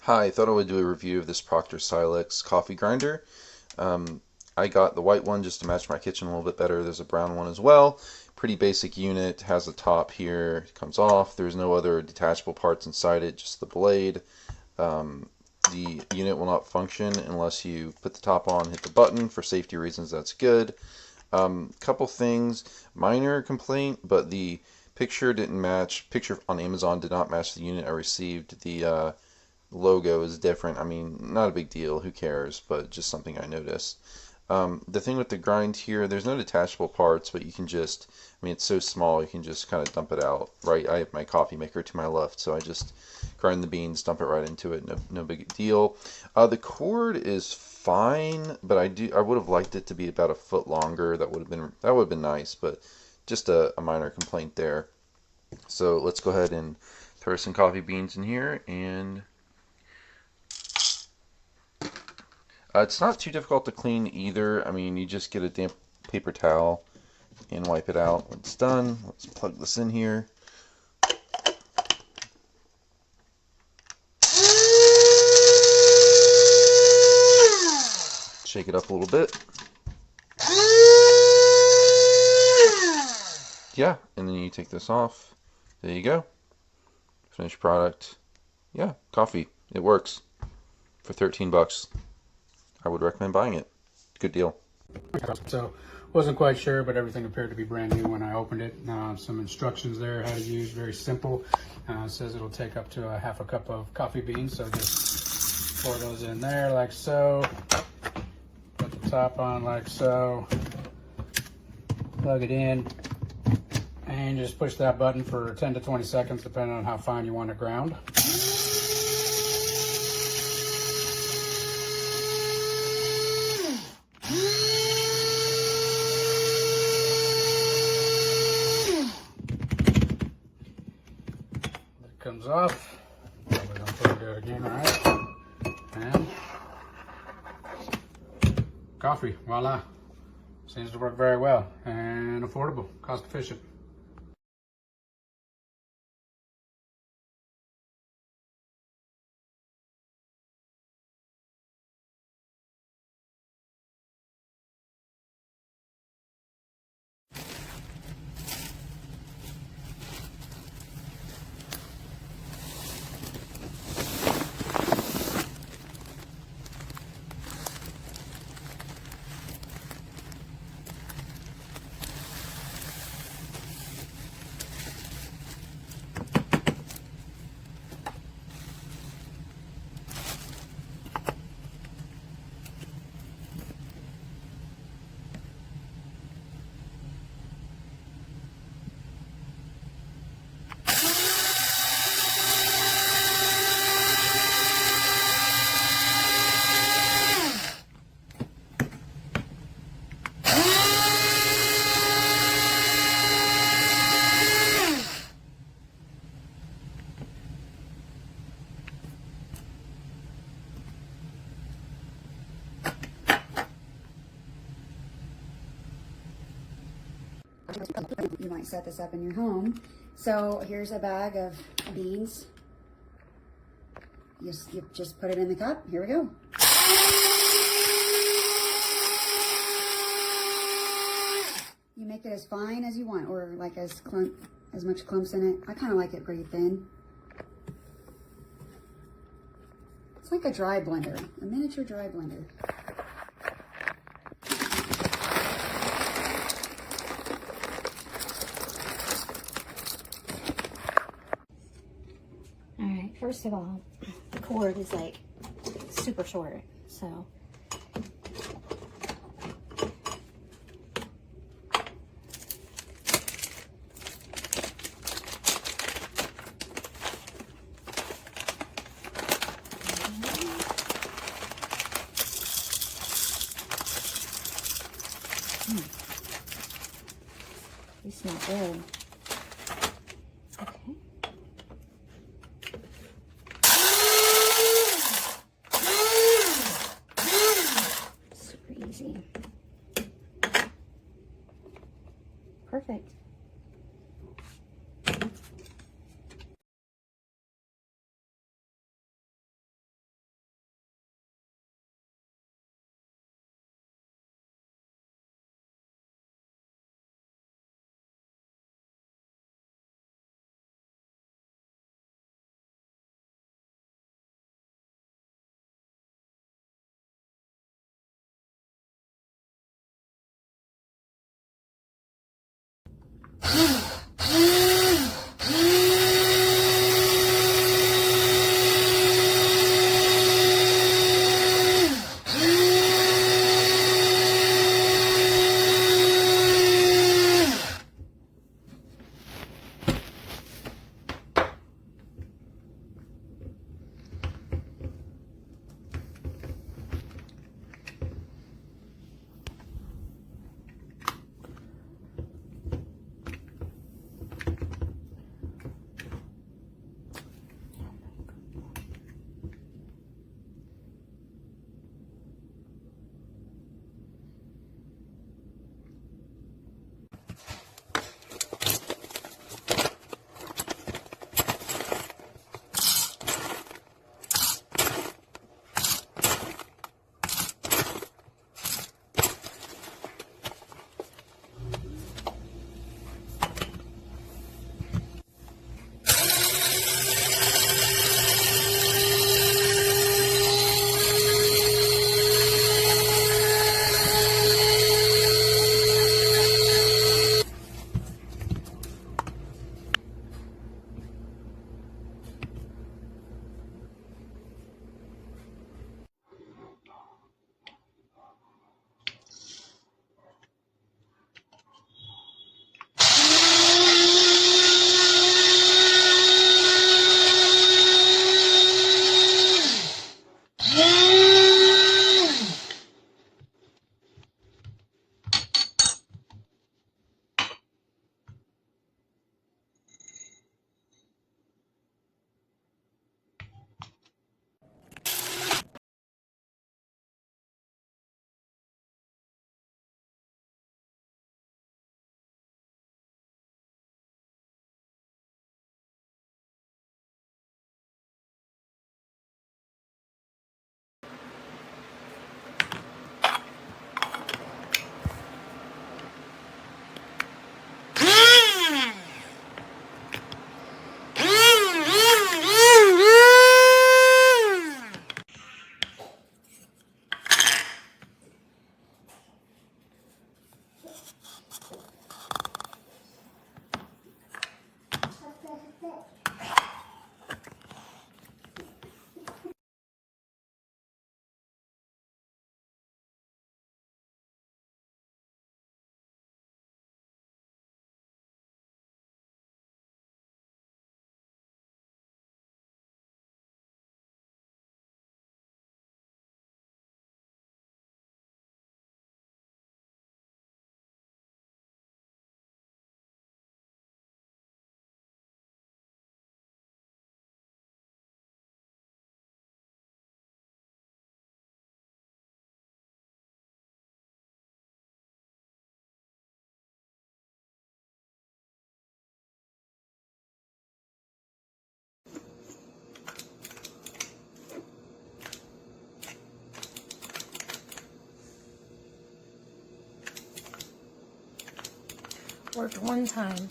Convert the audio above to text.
Hi, I thought I would do a review of this Proctor Silex coffee grinder. Um, I got the white one just to match my kitchen a little bit better. There's a brown one as well. Pretty basic unit, has a top here, it comes off. There's no other detachable parts inside it, just the blade. Um, the unit will not function unless you put the top on, hit the button. For safety reasons, that's good. Couple things, minor complaint, but the picture didn't match. Picture on Amazon did not match the unit I received. The logo is different. I mean, not a big deal. Who cares? But just something I noticed. The thing with the grind here, there's no detachable parts, but you can just, I mean, it's so small, you can just kind of dump it out, right? I have my coffee maker to my left, so I just grind the beans, dump it right into it. No big deal. The cord is fine, but I would have liked it to be about a foot longer. That would have been nice, but just a minor complaint there. So let's go ahead and throw some coffee beans in here and it's not too difficult to clean either. I mean, you just get a damp paper towel and wipe it out when it's done. Let's plug this in here. Shake it up a little bit. Yeah, and then you take this off. There you go. Finished product. Yeah, coffee. It works. For 13 bucks. I would recommend buying it. Good deal. So wasn't quite sure, but everything appeared to be brand new when I opened it. Some instructions there, how to use, very simple. It says it'll take up to a half a cup of coffee beans, so just pour those in there like so. Put the top on like so. Plug it in, and just push that button for 10 to 20 seconds, depending on how fine you want it ground. Comes off. We're going to do it again, all right? And coffee, voila. Seems to work very well and affordable, cost efficient. You might set this up in your home. So here's a bag of beans. You just put it in the cup. Here we go. You make it as fine as you want, or like as much clumps in it. I kind of like it pretty thin. It's like a dry blender, a miniature dry blender. All right, first of all, the cord is like super short, so you smell good. Okay. Super easy. Perfect. Worked one time.